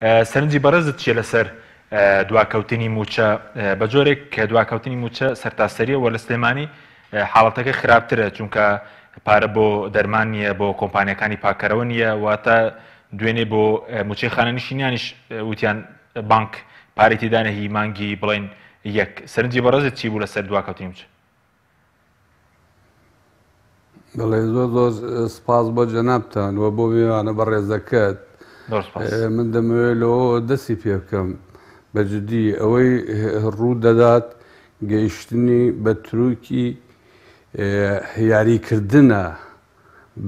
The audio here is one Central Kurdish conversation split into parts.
سەرنجی بەڕێزت چیە لەسەر دواکەوتنی موچە بە جۆرێک کە دواکەوتنی موچە سەرتاسەریە وە لە سلێمانی حاڵەتەکەی خراپترە چونکە پارە بۆ دەرمان نییە بۆ کۆمپانیەکانی پاکەرەوە نییە واتە دوێنێ بۆ موچەی خانەنشینیانیش وتیان بانک پارەی تێدانەهی مانگی بڵێن یەک سەرنجی بەڕێزت چی بوو لەسەر دواکەوتنی موچە؟ بەڵێ زۆر زۆر سپاس بۆ جەنابتان وە بۆ میوانە بەڕێزەکەت. من دەمەوێت لەوە دەستی پێ بکەم بەجددی ئەوەی ڕوو دەدات گەیشتنی بە تروکی یاریکردنە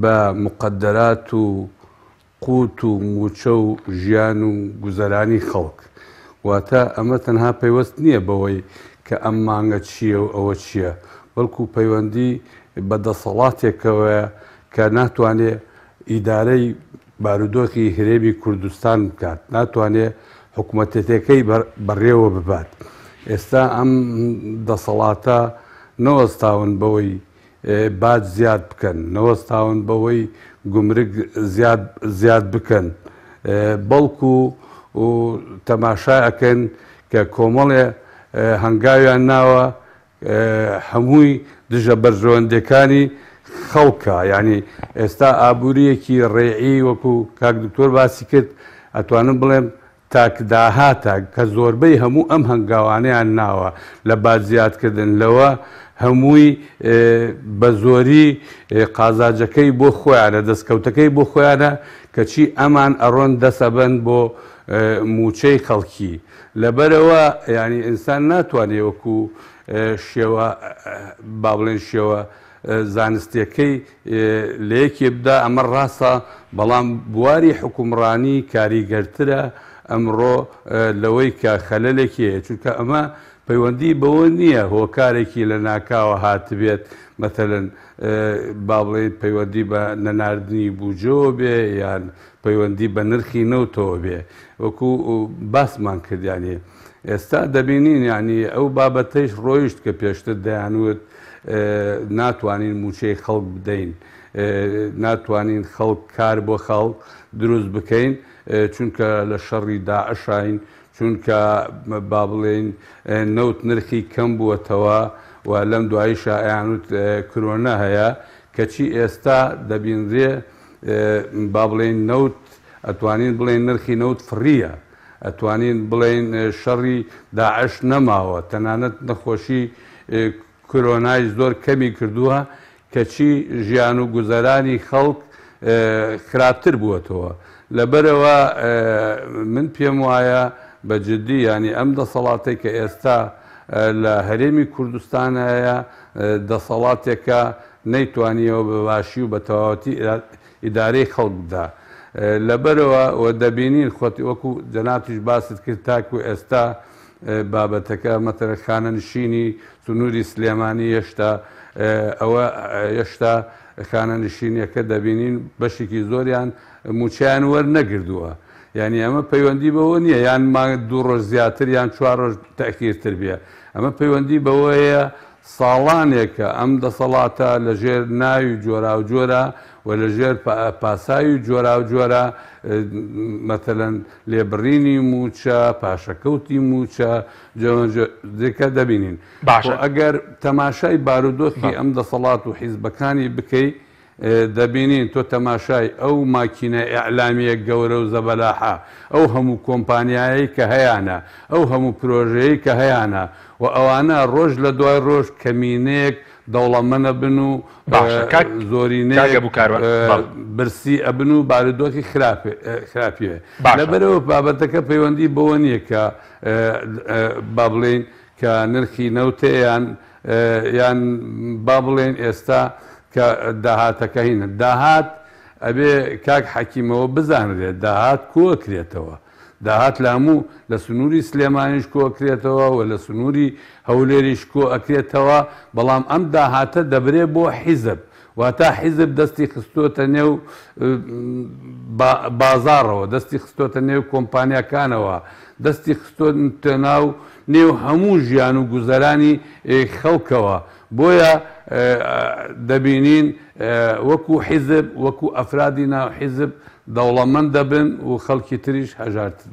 بە مقدرات و قوت و موچە و ژیان و گوزەرانی خەڵک. واتە ئەمە تەنها پەیوەست نییە بەوەی کە ئەم مانگە چییە و ئەوە چییە، بەڵکو پەیوەندی بە دەسەڵاتێکەوە کە ناتوانێت ئیدارەی بارودۆخی هەرێمی کوردستان بکات، ناتوانێت حکوومەتەکەی بەڕێوە ببات. ئێستا ئەم دەسەڵاتە نەوەستاون بەوەی باج زیاد بکەن، نەوەستاون بەوەی گومرگ زیاد بکەن، بەڵکو و تەماشا ئەکەن کە کۆمەڵێ هەنگاویان ناوە هەمووی دژە بەرژەوەندەکانی خەڵکە. یعنی ئێستا ئابوووریەکی ڕێعی وەکو کاک دکتۆر باسی کرد ئەتوانم بڵێم تاکداهاتە کە زۆربەی هەموو ئەم هەنگاوانەیان ناوە لە بازیاتکردن لەوە هەمووی بە زۆری قازاجەکەی بۆ خۆیانە دەستکەوتەکەی بۆ خۆیانە کەچی ئەمان ئەڕۆن دەسەبەن بۆ موچەی خەڵکی. لەبەرەوە ینی ئینسان ناتوانێت وەکو شێوە با بڵێن شێوە زانستیەکەی لە یەکێ بدا ئەمە ڕاستە، بەڵام بواری حکومڕانی کاریگەرترە ئەمڕۆ لەوەی کە خەلەلێکیە، چونکە ئەمە پەیوەندی بەوە نییە هۆکارێکی لە ناکاوە هاتبێت مەتەلەن با بڵێن پەیوەندی بە نەناردنی بوجۆ بێ یان پەیوەندی بە نرخی نەوتەوە بێ وەکو باسمان کردیانێ. ئێستا دەبینین ینی ئەو بابەتەیش ڕۆیشت کە پێشتر دەیانوت ناتوانین موچەی خەڵک بدەین، ناتوانین خەڵک کار بۆ خەڵک دروست بکەین چونکە لە شەڕی داعشین، چونکە با بڵێن نەوت نرخی کەم بووەتەوە و لەم دواییشە ئەیانوت کرۆنە هەیە کەچی ئێستا دەبینرێ با بڵێن نەوت ئەتوانین بڵێن نرخی نەوت فڕیە، ئەتوانین بڵێن شەڕی داعش نەماوە، تەنانەت نەخۆشی کۆرۆنای زۆر کەمی کردووە کەچی ژیان و گوزەرانی خەڵک خراپتر بووەتەوە. لەبەرەوە من پێم وایە بە جددی ینی ئەم دەسەڵاتێک کە ئێستا لە هەرێمی کوردستان هەیە دەسەڵاتێکە نەیتوانیەوە بە باشی و بە تەواوەتی ئیدارەی خەڵک بدا. لەبەرەوە و دەبینین خۆتی وەکو جەنابیش باست کرد تاکو ئێستا بابەتەکە مەتەلەن خانەنشینی سنووری سلێمانی ئەوە هێشتا خانەنشینیەکە دەبینین بەشێکی زۆریان موچیان وەرنەگردووە. یعنی ئەمە پەیوەندی بەوە نییە یان دوو ڕۆژ زیاتر یان 4 ڕۆژ تەخیرتر بێ، ئەمە پەیوەندی بەوەیە ساڵانێکە ئەم دەسەڵاتە لە ژێر ناوی جۆرا و جۆرە و لە ژێر پاساوی جۆرا و جۆرە مەتەلەن لێبڕینی موچە پاشەکەوتی موچە جێکە دەبینین. ئەگەر تەماشای بارودۆخی ئەم دەسەڵات و حیزبەکانی بکەیت دەبینین تۆ تەماشای ئەو ماکینە ئیعلامیە گەورە و زەبەلاحە، ئەو هەموو کۆمپانیایی کە هەیەە، ئەو هەموو پرۆژەیە کە هەیەە و ئەوانە ڕۆژ لە دوای ڕۆژ کەمینەیەک دەوڵەمەنە بن و زۆرینەیە برسی ئەبن و بارودۆخی خراپیە. لەبەرەوە بابەتەکە پەیوەندی بەوە نییە کە با بڵێن کە نرخی نەوتەیان یان با بڵێن ئێستا کە داهاتەکە هینە داهات ئەبێ کاک حەکیمەوە بزانرێت داهات کۆکرێتەوە، داهات لە هەموو لە سنووری سلێمانیش کۆکرێتەوە و لە سنووری هەولێریش کۆ ئەکرێتەوە، بەڵام ئەم داهاتە دەبرێت بۆ حیزب واتە حیزب دەستی خستۆتە نێو بازاڕەوە، دەستی خستۆتە نێو کۆمپانیەکانەوە، دەستی خستۆتە ناو نێو هەموو ژیان و گوزەرانی خەڵکەوە بۆیە دەبینین وەکو حیزب وەکو ئەفرادی ناو حیزب دەوڵەمەند دەبن و خەڵکی تریش هەژارتر.